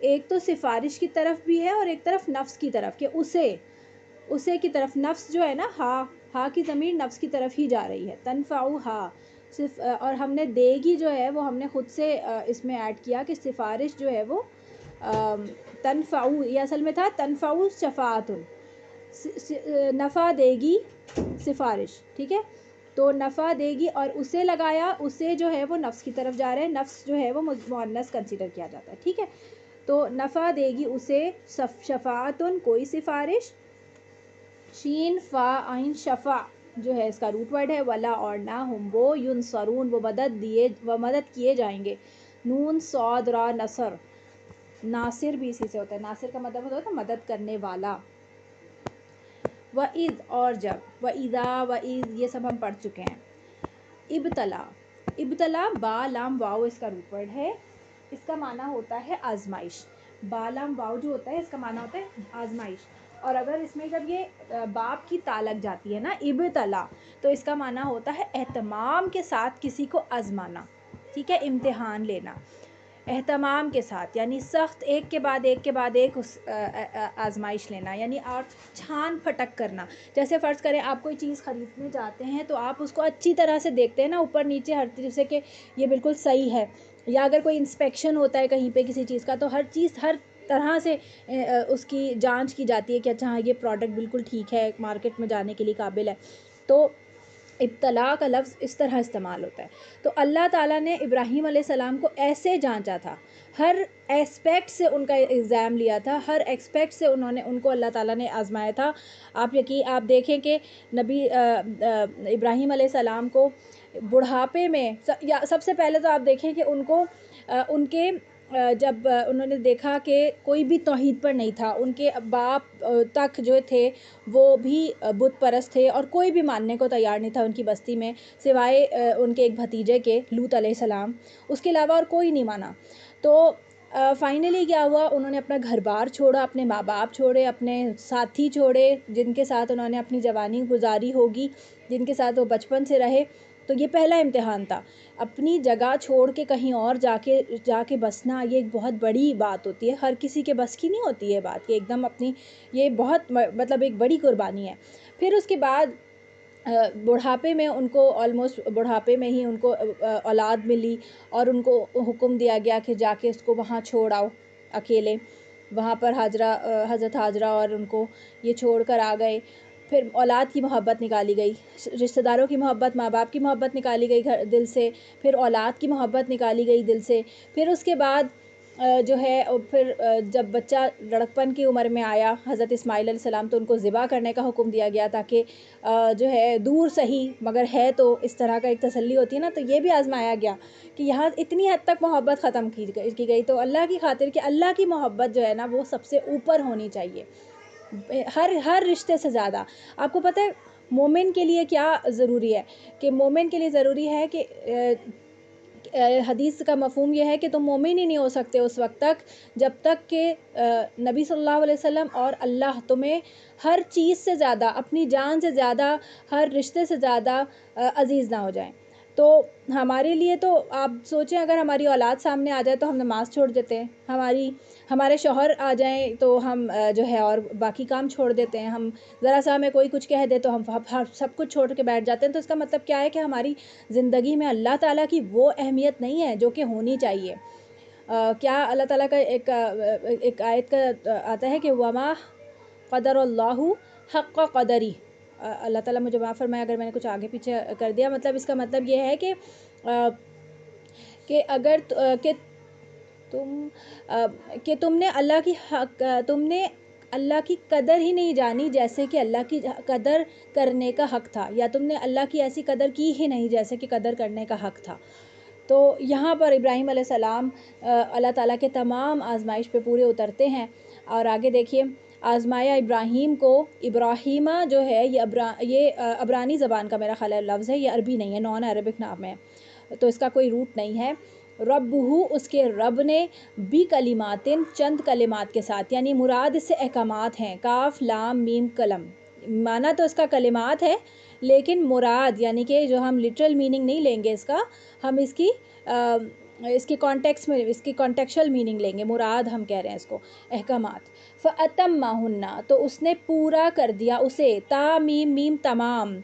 ایک تو سفارش کی طرف بھی ہے اور ایک طرف نفس کی طرف، کہ اسے کی طرف، نفس جو ہے نا، ہا کی ضمیر نفس کی طرف ہی جا رہی ہے، تنفعو ہا صرف، اور ہم نے دیگی جو ہے وہ ہم نے خود سے اس میں ایڈ کیا کہ سفارش جو ہے وہ تنفعو، یہ اصل میں تھا تنفعو شفاعتن، نفع دے گی سفارش، ٹھیک ہے، تو نفع دے گی، اور اسے لگایا، اسے جو ہے وہ نفس کی طرف جا رہے ہیں، نفس جو ہے وہ مؤنث کنسیڈر کیا جاتا ہے، ٹھیک ہے، تو نفع دے گی اسے شفاعتن کوئی سفارش، شین فا عین شفا جو ہے اس کا روٹ ورڈ ہے، ولا اور نہ، ہم وہ، ینصرون وہ مدد کیے جائیں گے، نون صاد را نصر، ناصر بھی اسی سے ہوتا ہے، ناصر کا مطلب ہوتا ہے مدد کرنے والا، وَإِذْ اور جب، وَإِذَا وَإِذْ یہ سب ہم پڑھ چکے ہیں، ابتلا با لام واو اس کا روٹ ورڈ ہے، اس کا معنی ہوتا ہے آزمائش، با لام واو جو ہوتا ہے اس کا معنی ہوتا ہے آزمائش، اور اگر اس میں جب یہ باپ کی تا لگ جاتی ہے نا، ابتلا، تو اس کا معنی ہوتا ہے اہتمام کے ساتھ کسی کو آزمانا، ٹھیک ہے، امتحان لینا اہتمام کے ساتھ، یعنی سخت ایک کے بعد ایک اس آزمائش لینا، یعنی آپ چھان پھٹک کرنا، جیسے فرض کریں آپ کوئی چیز خریدنے جاتے ہیں تو آپ اس کو اچھی طرح سے دیکھتے ہیں نا، اوپر نیچے ہر طرح سے کہ یہ بالکل صحیح ہے، یا اگر کوئی انسپیکشن ہوتا ہے کہیں پہ کسی چیز کا، تو ہر چیز ہر طرح سے اس کی جانچ کی جاتی ہے کہ اچھا ہاں یہ پروڈکٹ بالکل ٹھیک ہے، مارکیٹ میں جانے کے لیے قابل ہے، تو ابتلا کا لفظ اس طرح استعمال ہوتا ہے، تو اللہ تعالیٰ نے ابراہیم علیہ السلام کو ایسے جانچا تھا، ہر ایسپیکٹ سے ان کا ایگزام لیا تھا، ہر ایسپیکٹ سے ان کو اللہ تعالیٰ نے آزمایا تھا، آپ دیکھیں کہ نبی ابراہیم علیہ السلام کو بڑھاپے میں، سب سے پہلے تو آپ دیکھیں کہ ان کے جب انہوں نے دیکھا کہ کوئی بھی توحید پر نہیں تھا، ان کے باپ تک جو تھے وہ بھی بت پرست تھے، اور کوئی بھی ماننے کو تیار نہیں تھا ان کی بستی میں سوائے ان کے ایک بھتیجے کے، لوط علیہ السلام، اس کے علاوہ اور کوئی نہیں مانا، تو فائنلی کیا ہوا، انہوں نے اپنا گھر بار چھوڑا، اپنے ماں باپ چھوڑے، اپنے ساتھی چھوڑے جن کے ساتھ انہوں نے اپنی جوانی گزاری ہوگی، جن کے ساتھ وہ بچپن سے رہے، تو یہ پہلا امتحان تھا، اپنی جگہ چھوڑ کے کہیں اور جا کے بسنا، یہ ایک بہت بڑی بات ہوتی ہے، ہر کسی کے بس کی نہیں ہوتی ہے بات، یہ ایک دم اپنی، یہ بہت مطلب ایک بڑی قربانی ہے، پھر اس کے بعد بڑھاپے میں ان کو آلموسٹ بڑھاپے میں ہی ان کو اولاد ملی، اور ان کو حکم دیا گیا کہ جا کے اس کو وہاں چھوڑ آؤ اکیلے، وہاں پر حضرت حاجرہ اور ان کو یہ چھوڑ کر آ گئے، پھر اولاد کی محبت نکالی گئی، رشتہ داروں کی محبت، ماں باپ کی محبت نکالی گئی دل سے، پھر اولاد کی محبت نکالی گئی دل سے، پھر اس کے بعد جو ہے پھر جب بچہ لڑکپن کی عمر میں آیا حضرت اسماعیل علیہ السلام، تو ان کو ذبح کرنے کا حکم دیا گیا، تاکہ جو ہے دور صحیح مگر ہے تو اس طرح کا ایک تسلی ہوتی ہے نا، تو یہ بھی آزمایا گیا کہ یہاں اتنی حد تک محبت ختم کی گئی، تو اللہ کی خاطر کہ اللہ کی محبت جو ہے نا وہ سب سے اوپر ہونی چاہیے، ہر رشتے سے زیادہ، آپ کو پتہ ہے مومن کے لیے کیا ضروری ہے، کہ مومن کے لیے ضروری ہے کہ حدیث کا مفہوم یہ ہے کہ تم مومن ہی نہیں ہو سکتے اس وقت تک جب تک کہ نبی صلی اللہ علیہ وسلم اور اللہ تمہیں ہر چیز سے زیادہ، اپنی جان سے زیادہ، ہر رشتے سے زیادہ عزیز نہ ہو جائیں، تو ہمارے لیے تو آپ سوچیں اگر ہماری اولاد سامنے آ جائے تو ہم نماز چھوڑ دیتے ہیں، ہمارے شوہر آ جائیں تو ہم جو ہے اور باقی کام چھوڑ دیتے ہیں، ہم ذرا سا ہمیں کوئی کچھ کہہ دے تو ہم سب کچھ چھوڑ کے بیٹھ جاتے ہیں، تو اس کا مطلب کیا ہے کہ ہماری زندگی میں اللہ تعالیٰ کی وہ اہمیت نہیں ہے جو کہ ہونی چاہیے، کیا اللہ تعالیٰ کا ایک آیت کا آتا ہے کہ وما قدر اللہ حق قدری، اللہ تعالیٰ مجھے معاف فرمائے اگر میں نے کچھ آگے پیچھے کر دیا، مطلب اس کا مطلب یہ ہے کہ اگر تم نے اللہ کی قدر ہی نہیں جانی جیسے کہ اللہ کی قدر کرنے کا حق تھا، یا تم نے اللہ کی ایسی قدر کی ہی نہیں جیسے کہ قدر کرنے کا حق تھا، تو یہاں پر ابراہیم علیہ السلام اللہ تعالیٰ کے تمام آزمائش پہ پورے اترتے ہیں، اور آگے دیکھیے آزمایا ابراہیم کو، ابراہیمہ جو ہے یہ عبرانی زبان کا میرا خیال ہے لفظ ہے، یہ عربی نہیں ہے، نان عربک نام ہے، تو اس کا کوئی روٹ نہیں ہے، ربہ اس کے رب نے، بھی کلماتن چند کلمات کے ساتھ، یعنی مراد اس سے احکامات ہیں، کاف لام میم قلم، معنی تو اس کا کلمات ہے لیکن مراد یعنی کہ جو ہم لٹرل میننگ نہیں لیں گے اس کا، ہم اس کی اس کی کانٹیکس میں اس کی کانٹیکچوئل میننگ لیں گے، مراد ہم کہہ رہے ہیں اس کو، احکامات. فَأَتَمَّهُنَّ تو اس نے پورا کر دیا اسے، تا میم میم تمام،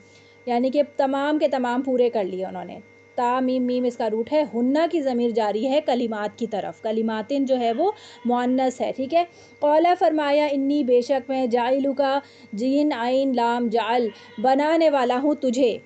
یعنی کہ تمام کے تمام پورے کر لیے انہوں نے. تا میم میم اس کا روٹ ہے، ہنہ کی ضمیر جاری ہے کلمات کی طرف، کلماتن جو ہے وہ مؤنث ہے، ٹھیک ہے. قولا فرمایا انی بے شک میں، جاعلو کا جین عین لام جعل، بنانے والا ہوں تجھے،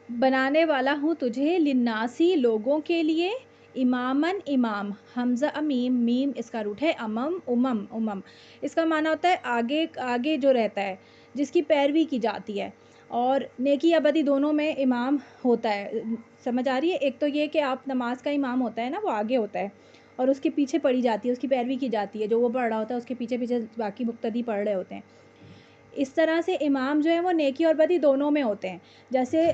بنانے والا ہوں تجھے، للناسی لوگوں کے لیے، امامن امام، حمزہ امیم میم اس کا روٹ ہے، امم، اس کا معنی ہوتا ہے آگے آگے جو رہتا ہے، جس کی پیروی کی جاتی ہے. اور نیکی یا بدی دونوں میں امام ہوتا ہے، سمجھ آ رہی ہے. ایک تو یہ کہ آپ نماز کا امام ہوتا ہے نا، وہ آگے ہوتا ہے اور اس کے پیچھے پڑھی جاتی ہے، اس کی پیروی کی جاتی ہے، جو وہ پڑھ رہا ہوتا ہے اس کے پیچھے پیچھے باقی مقتدی پڑھ رہے ہوتے ہیں. اس طرح سے امام جو ہے وہ نیکی اور بدی دونوں میں ہوتے ہیں. جیسے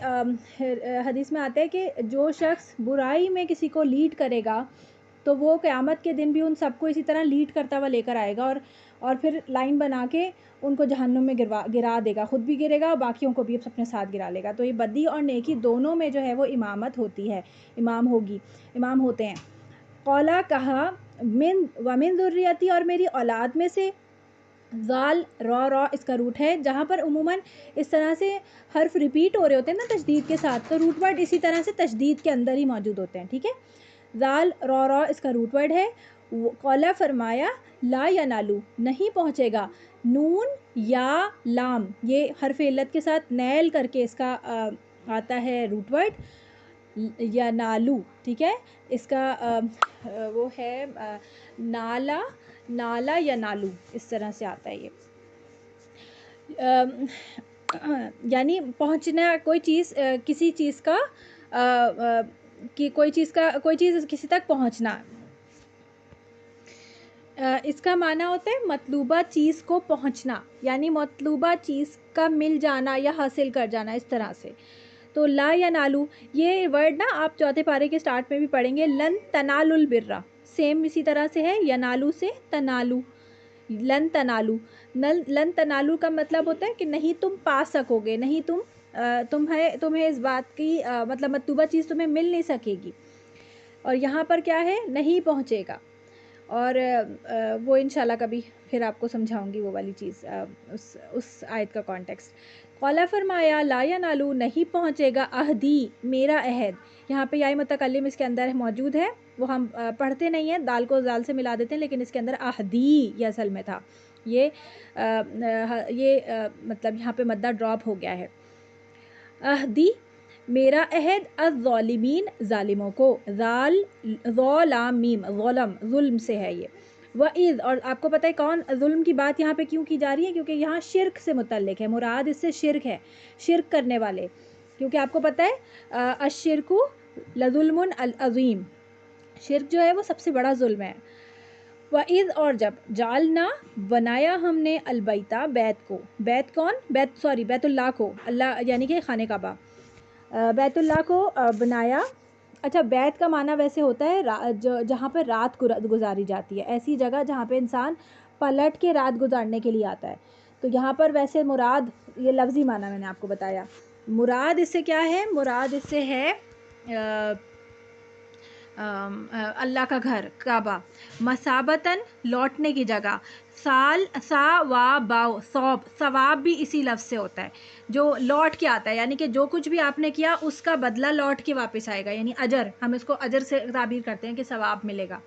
حدیث میں آتا ہے کہ جو شخص برائی میں کسی کو لیڈ کرے گا تو وہ قیامت کے دن بھی ان سب کو اسی طرح لیڈ کرتا ہوا لے کر آئے گا، اور پھر لائن بنا کے ان کو جہنم میں گرا دے گا، خود بھی گرے گا اور باقیوں کو بھی اپنے ساتھ گرا لے گا. تو یہ بدی اور نیکی دونوں میں جو ہے وہ امامت ہوتی ہے، امام ہوتے ہیں. قولا کہا، ومن ذریتی اور میری اولاد میں سے، ذال را اس کا روٹ ہے. جہاں پر عموماً اس طرح سے حرف ریپیٹ ہو رہے ہوتے ہیں نا تشدید کے ساتھ، تو روٹ ورڈ اسی طرح سے تشدید کے اندر ہی موجود ہوتے ہیں، ٹھیک ہے. ذال را اس کا روٹ ورڈ ہے. قولا فرمایا، لا ینالو نہیں پہنچے گا، نون یا لام یہ حرف علت کے ساتھ نیل کر کے اس کا آتا ہے روٹ ورڈ، ینالو، ٹھیک ہے. اس کا وہ ہے نالا ینالو، اس طرح سے آتا ہے یہ. یعنی پہنچنا، کوئی چیز کسی چیز کا کوئی چیز کسی تک پہنچنا. اس کا معنی ہوتا ہے مطلوبہ چیز کو پہنچنا، یعنی مطلوبہ چیز کا مل جانا یا حاصل کر جانا، اس طرح سے. تو لا ینالو یہ ورڈ نا آپ چوتھے پارے کے سٹارٹ میں بھی پڑھیں گے، لن تنالو البرہ، سیم اسی طرح سے ہے، ینالو سے تنالو، لن تنالو کا مطلب ہوتا ہے کہ نہیں تم پا سکو گے، نہیں تمہیں اس بات کی مطلب مطلوبہ چیز تمہیں مل نہیں سکے گی. اور یہاں پر کیا ہے، نہیں پہنچے گا. اور وہ انشاءاللہ کبھی پھر آپ کو سمجھاؤں گی وہ والی چیز، اس آیت کا کانٹیکسٹ. قولا فرمایا، لا ینالو نہیں پہنچے گا، عہدی میرا عہد. یہاں پہ یاء متکلم اس کے اندر موجود ہے، وہ ہم پڑھتے نہیں ہیں، دال کو زال سے ملا دیتے ہیں، لیکن اس کے اندر عہدی یہ اصل میں تھا. یہ مطلب یہاں پہ مدہ ڈراپ ہو گیا ہے. عہدی میرا عہد، الظالمین ظالموں کو، ظلام میم ظلم سے ہے یہ. وَإِذْ اور آپ کو پتہ ہے کون ظلم کی بات یہاں پہ کیوں کی جا رہی ہے، کیونکہ یہاں شرک سے متعلق ہے، مراد اس سے شرک ہے، شرک کرنے والے. کیونکہ آپ کو پتہ ہے الشرک لظلم عظیم، شرک جو ہے وہ سب سے بڑا ظلم ہے. وَإِذْ اور جب، جعلنا بنایا ہم نے، البیتا بیت کو، بیت کون، بیت اللہ کو، اللہ یعنی کہ خانہ کعبہ، بیت اللہ کو بنایا. اچھا، بیت کا معنی ویسے ہوتا ہے جہاں پہ رات گزاری جاتی ہے، ایسی جگہ جہاں پہ انسان پلٹ کے رات گزارنے کے لیے آتا ہے. تو یہاں پر ویسے مراد، یہ لفظی معنی میں نے آپ کو بتایا، مراد اس سے کیا ہے، مراد اس سے ہے اللہ کا گھر کعبہ، مثابتاً لوٹنے کی جگہ، ثواب بھی اسی لفظ سے ہوتا ہے، جو لوٹ کے آتا ہے، یعنی کہ جو کچھ بھی آپ نے کیا اس کا بدلہ لوٹ کے واپس آئے گا، یعنی اجر، ہم اس کو اجر سے تعبیر کرتے ہیں کہ ثواب ملے گا.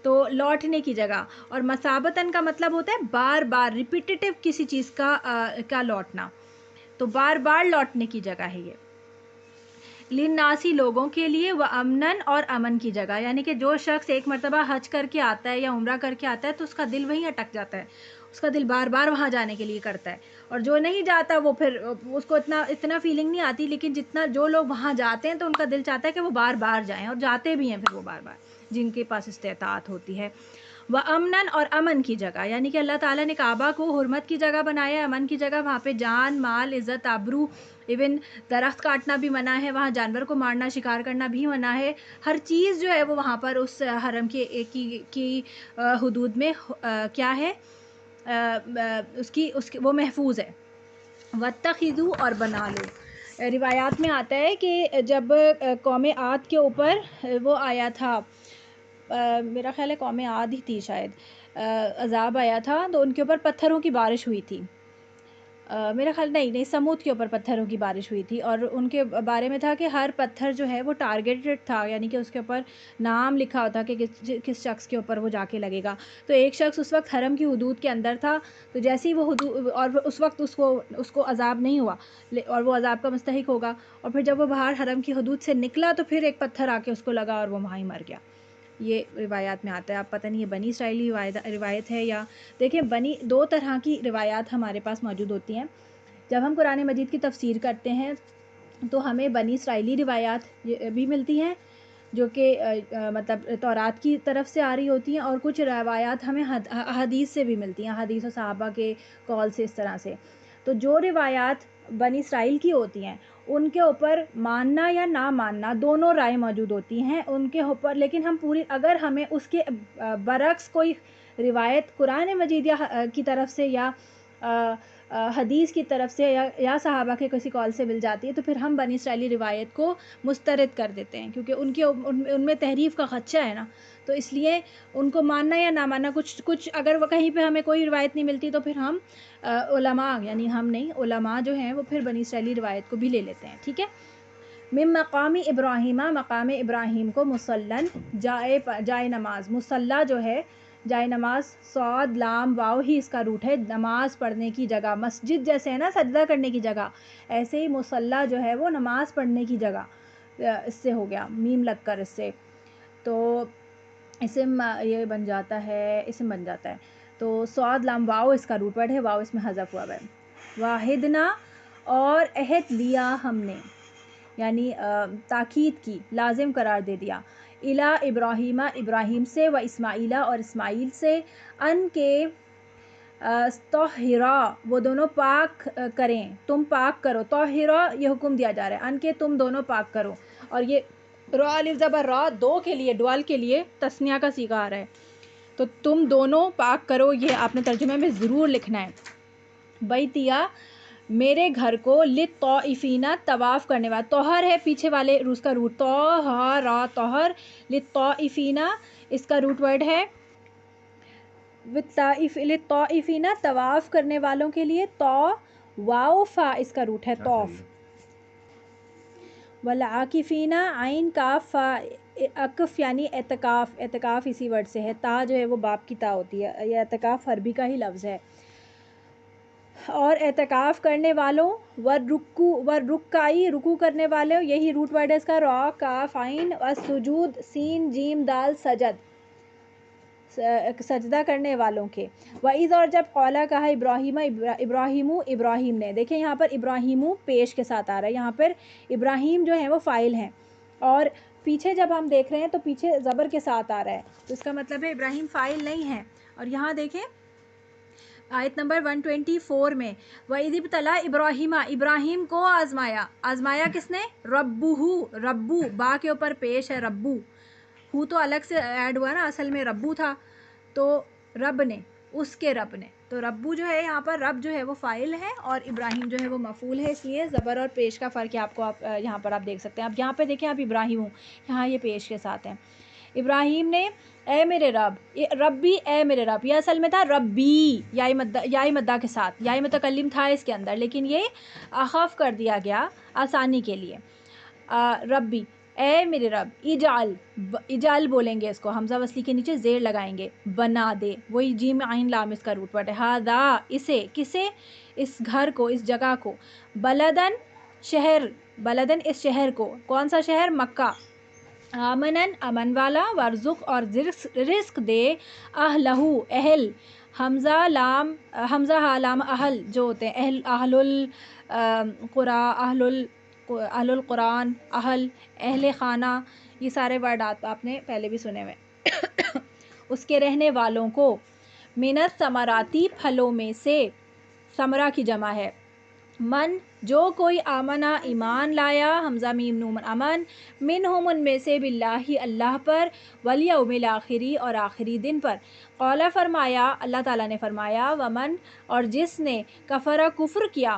تو لوٹنے کی جگہ. اور مثابتاً کا مطلب ہوتا ہے بار بار ریپیٹیٹیو کسی چیز کا لوٹنا، تو بار بار لوٹنے کی جگہ ہے یہ. للناسی لوگوں کے لیے، وامنن اور امن کی جگہ، یعنی کہ جو شخص ایک مرتبہ حج کر کے آتا ہے یا عمرہ کر کے آتا ہے تو اس کا دل وہیں اٹک جاتا ہے، اس کا دل بار بار وہاں جانے کے لیے کرتا ہے. اور جو نہیں جاتا وہ پھر اس کو اتنا فیلنگ نہیں آتی، لیکن جو لوگ وہاں جاتے ہیں تو ان کا دل چاہتا ہے کہ وہ بار بار جائیں، اور جاتے بھی ہیں پھر وہ بار بار، جن کے پاس استطاعت ہوتی ہے. وامنن اور امن کی جگہ، یعنی کہ اللہ تعالیٰ نے کعبہ کو حرمت کی جگہ بنایا ہے، امن کی جگہ، وہاں پہ جان مال عزت آبرو، ایون درخت کاٹنا بھی منع ہے، وہاں جانور کو مارنا شکار کرنا بھی منع ہے. ہر چیز جو ہے وہ وہاں پر اس حرم کی حدود میں کیا ہے، اس کی وہ محفوظ ہے. واتخذوا اور بنا لو، روایات میں آتا ہے کہ جب قوم عاد کے اوپر وہ آیا تھا، میرا خیال ہے قوم عاد ہی تھی شاید، عذاب آیا تھا تو ان کے اوپر پتھروں کی بارش ہوئی تھی، میرا خیال نہیں سمود کے اوپر پتھروں کی بارش ہوئی تھی، اور ان کے بارے میں تھا کہ ہر پتھر جو ہے وہ ٹارگیٹڈ تھا، یعنی کہ اس کے اوپر نام لکھا ہوتا کہ کس شخص کے اوپر وہ جا کے لگے گا. تو ایک شخص اس وقت حرم کی حدود کے اندر تھا، تو جیسے ہی وہ حدود، اور اس وقت اس کو عذاب نہیں ہوا اور وہ عذاب کا مستحق ہوگا، اور پھر جب وہ باہر حرم کی حدود سے نکلا تو پھر ایک پتھر آ کے اس کو لگا اور وہ وہاں ہی مر گیا. یہ روایات میں آتا ہے. آپ پتہ نہیں یہ بنی اسرائیلی روایت ہے یا، دیکھیں دو طرح کی روایات ہمارے پاس موجود ہوتی ہیں. جب ہم قرآن مجید کی تفسیر کرتے ہیں تو ہمیں بنی اسرائیلی روایات بھی ملتی ہیں جو کہ مطلب تورات کی طرف سے آ رہی ہوتی ہیں، اور کچھ روایات ہمیں حدیث سے بھی ملتی ہیں، حدیث و صحابہ کے قول سے اس طرح سے. تو جو روایات بنی اسرائیل کی ہوتی ہیں ان کے اوپر ماننا یا نہ ماننا دونوں رائے موجود ہوتی ہیں ان کے اوپر، لیکن ہم اگر ہمیں اس کے برعکس کوئی روایت قرآن مجید کی طرف سے یا حدیث کی طرف سے یا صحابہ کے کسی قول سے مل جاتی ہے تو پھر ہم بنی اسرائیلی روایت کو مسترد کر دیتے ہیں، کیونکہ ان میں تحریف کا خدشہ ہے نا، تو اس لیے ان کو ماننا یا نہ ماننا، کچھ اگر وہ کہیں پہ ہمیں کوئی روایت نہیں ملتی تو پھر ہم علماء، یعنی ہم نہیں، علماء جو ہیں وہ پھر بنی اسرائیلی روایت کو بھی لے لیتے ہیں. ٹھیک ہے. من مقام ابراہیم، مقام ابراہیم کو مسلن، جائے نماز، مسلح جو ہے جائے نماز، صاد لام واو ہی اس کا روٹ ہے، نماز پڑھنے کی جگہ، مسجد جیسے ہے نا سجدہ کرنے کی جگہ، ایسے ہی مسلح جو ہے وہ نماز پڑھنے کی جگہ، اس سے ہو گیا میم لگ کر، اس سے تو اسم یہ بن جاتا ہے. تو صاد لام واو اس کا روٹ ورڈ ہے، واو اس میں حذف ہوا ہے. واحدنا، اور عہد لیا ہم نے، یعنی تاکید کی، لازم قرار دے دیا، الا ابراہیم، ابراہیم سے، و اسماعیلہ، اور اسماعیل سے، ان کے طہرا، وہ دونوں پاک کریں، تم پاک کرو، طہرا یہ حکم دیا جا رہا ہے، ان کے تم دونوں پاک کرو، اور یہ را الف زبر را دو کے لیے، ڈوال کے لیے تسنیہ کا صیغہ آ رہا ہے، تو تم دونوں پاک کرو، یہ آپ نے ترجمے میں ضرور لکھنا ہے. بیتیا، میرے گھر کو، للطائفین، طواف کرنے والا، طہر ہے پیچھے والے روس کا روٹ، طہرا طہر، للطائفین اس کا روٹ ورڈ ہے، للطائفین طواف کرنے والوں کے لیے، واو فا اس کا روٹ ہے طوف، والعاکفین عین کاف فا عکف یعنی اعتکاف، اعتکاف اسی ورڈ سے ہے، تا جو ہے وہ باپ کی تا ہوتی ہے، یہ اعتکاف عربی کا ہی لفظ ہے. اور اعتکاف کرنے والوں، ورکائی رکوع کرنے والوں، یہی روٹ ورڈ ہے اس کا، را کاف عین، والسجود سین جیم دال سجد، سجدہ کرنے والوں کے. وَإِذْ، اور جب قولا کہا، ابراہیم نے، دیکھیں یہاں پر ابراہیم پیش کے ساتھ آ رہا ہے، یہاں پر ابراہیم جو ہیں وہ فاعل ہیں، اور پیچھے جب ہم دیکھ رہے ہیں تو پیچھے زبر کے ساتھ آ رہا ہے، تو اس کا مطلب ہے ابراہیم فاعل نہیں ہے. اور یہاں دیکھیں آیت نمبر 124 میں، وَإِذِ ابْتَلَىٰ ابراہیم، ابراہیم کو آزمایا، آزمایا کس نے؟ ربو، با کے اوپر پیش ہے ربو، ہو تو الگ سے ایڈ ہوا نا، اصل میں ربو تھا، تو رب نے، اس کے رب نے، تو ربو جو ہے یہاں پر رب جو ہے وہ فاعل ہے اور ابراہیم جو ہے وہ مفعول ہے، اس لیے زبر اور پیش کا فرق ہے، آپ یہاں پر آپ دیکھ سکتے ہیں. اب یہاں پہ دیکھیں، آپ ابراہیم ہوں، یہاں یہ پیش کے ساتھ ہیں. ابراہیم نے، اے میرے رب، ربی اے میرے رب، یہ اصل میں تھا ربی، یائی مدہ کے ساتھ، یائی متکلم تھا اس کے اندر، لیکن یہ اخف کر دیا گیا آسانی کے لیے. ربی اے میرے رب، اجعل بولیں گے اس کو، حمزہ وصلی کے نیچے زیر لگائیں گے، بنا دے، وہی جیم عین لام اس کا روٹ ورڈ ہے، ہاذا اسے، کسے؟ اس گھر کو، اس جگہ کو، بلدن شہر، بلدن اس شہر کو، کون سا شہر؟ مکہ، آمنن امن والا، ورزق اور رزق دے، اہلہ اہل، حمزہ ہا لام اہل جو ہوتے ہیں، اہل القرآن، اہل القرآن، اہل خانہ، یہ سارے ورڈ آپ نے پہلے بھی سنے ہوئے. اس کے رہنے والوں کو، من الثمراتی پھلوں میں سے، ثمرہ کی جمع ہے، من جو کوئی، آمنا ایمان لایا، حمزہ میم نون امن، منہم ان میں سے، باللہ اللہ پر، والیوم الاخری اور آخری دن پر. قولا فرمایا، اللہ تعالیٰ نے فرمایا، ومن اور جس نے، کفر کفر کیا،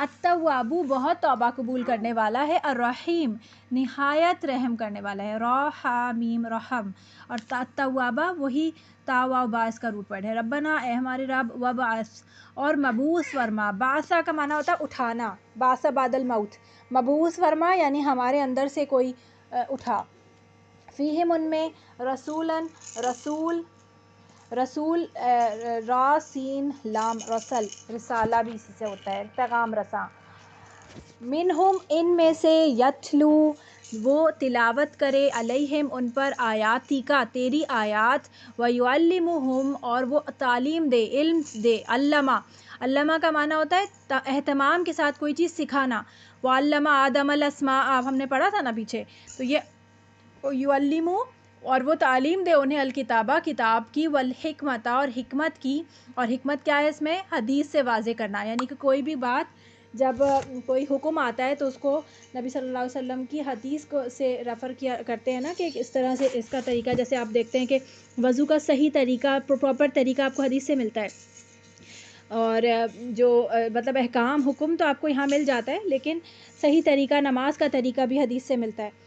التوابو بہت توبہ قبول کرنے والا ہے، الرحیم نہایت رحم کرنے والا ہے، را ہا میم رحم، اور التوابہ وہی تا واو با اس کا روٹ ورڈ ہے۔ ربنا اے ہمارے رب، وبعث اور مبعوث فرما، بعثہ کا معنی ہوتا ہے اٹھانا، بعث بعد الموت، مبعوث فرما یعنی ہمارے اندر سے کوئی اٹھا، فیہم ان میں رسولاً رسول، رسول را سین لام رسل، رسالہ بھی اسی سے ہوتا ہے پیغام رساں، منہم ان میں سے، یتلو وہ تلاوت کرے، علیہم ان پر، آیاتی کا تیری آیات، ویعلمہم اور وہ تعلیم دے، علم دے، علمہ، علمہ کا معنی ہوتا ہے اہتمام کے ساتھ کوئی چیز سکھانا، وعلم آدم الاسماء ہم نے پڑھا تھا نا پیچھے، تو یہ یعلمو اور وہ تعلیم دے انہیں الکتابہ کتاب کی، والحکمت اور حکمت کی، اور حکمت کیا ہے اس میں، حدیث سے واضح کرنا، یعنی کہ کوئی بھی بات جب کوئی حکم آتا ہے تو اس کو نبی صلی اللہ علیہ وسلم کی حدیث کو سے ریفر کیا کرتے ہیں نا، کہ اس طرح سے اس کا طریقہ، جیسے آپ دیکھتے ہیں کہ وضو کا صحیح طریقہ، پراپر طریقہ آپ کو حدیث سے ملتا ہے، اور جو مطلب احکام حکم تو آپ کو یہاں مل جاتا ہے، لیکن صحیح طریقہ نماز کا طریقہ بھی حدیث سے ملتا ہے،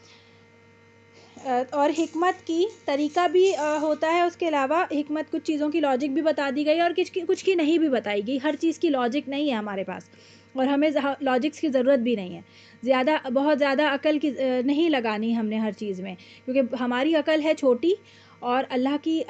اور حکمت کی طریقہ بھی ہوتا ہے، اس کے علاوہ حکمت کچھ چیزوں کی لاجک بھی بتا دی گئی، اور کچھ کی نہیں بھی بتائی گئی، ہر چیز کی لاجک نہیں ہے ہمارے پاس، اور ہمیں لاجکس کی ضرورت بھی نہیں ہے، بہت زیادہ عقل کی نہیں لگانی ہم نے ہر چیز میں، کیونکہ ہماری عقل ہے چھوٹی، اور اللہ کی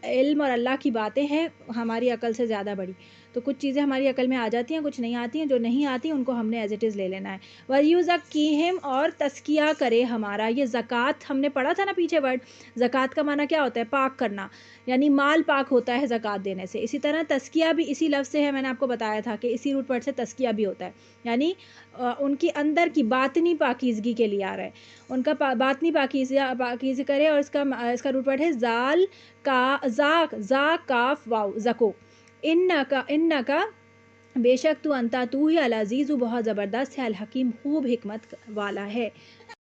علم اور اللہ کی باتیں ہیں ہماری عقل سے زیادہ بڑی، تو کچھ چیزیں ہماری عقل میں آ جاتی ہیں، کچھ نہیں آتی ہیں، جو نہیں آتی ہیں ان کو ہم نے ایز اٹ از لے لینا ہے۔ وَيُزَكِّيهِمْ اور تزکیہ کرے ہمارا، یہ زکوٰۃ ہم نے پڑھا تھا نا پیچھے ورڈ، زکوٰۃ کا معنی کیا ہوتا ہے، پاک کرنا، یعنی مال پاک ہوتا ہے زکوٰۃ دینے سے، اسی طرح تزکیہ بھی اسی لفظ سے ہے، میں نے آپ کو بتایا تھا کہ اسی روٹ ورڈ سے تزکیہ بھی ہوتا ہے، یعنی ان کی اندر کی باطنی پاکیزگی کے لیے آ رہا ہے، ان کا باطنی پاکیزگی کرے، اور اس کا روٹ ورڈ ہے زال کا زا کاف واو زکو، انکا بے شک تو انتا تو ہی العزیز بہت زبردست ہے، الحکیم خوب حکمت والا ہے۔